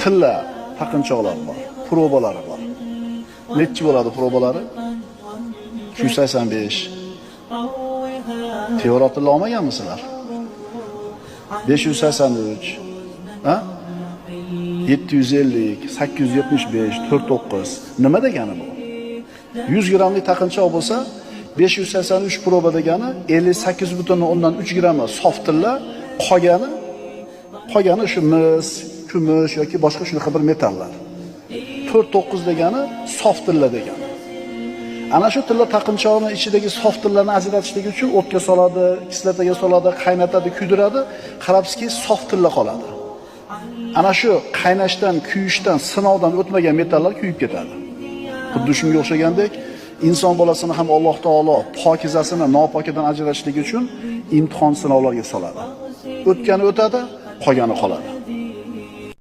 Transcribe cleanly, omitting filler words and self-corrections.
tilla taqinchoqlar bor, probalari bor. Nechi bo'ladi probalari? 285. Teorat tilla olmaganmisizlar? 583, ha? 750, 875, 49. Nima degani bu? 100 grammlik taqinchoq bo'lsa, 583 proba degani 58,3 gramm sof tilla, qolgani shu mis, kumush yoki boshqa shunaqa bir metallar. 49 degani sof tilla degani. Ana shu tilla taqinchoqning ichidagi sof tillarni ajratishlik uchun o'tga soladi, kislotaga soladi, qaynatadi, kuydiradi, qarabsizki sof tilla qoladi. Ana shu qaynashdan, kuyishdan, sinovdan o'tmagan metallar kuyib ketadi. Xuddi shunga o'xshagandek, inson bolasini ham Alloh taolo pokizasini nopokidan ajratishlik uchun imtihon sinovlarga soladi. O'tgani o'tadi, qolgani qoladi.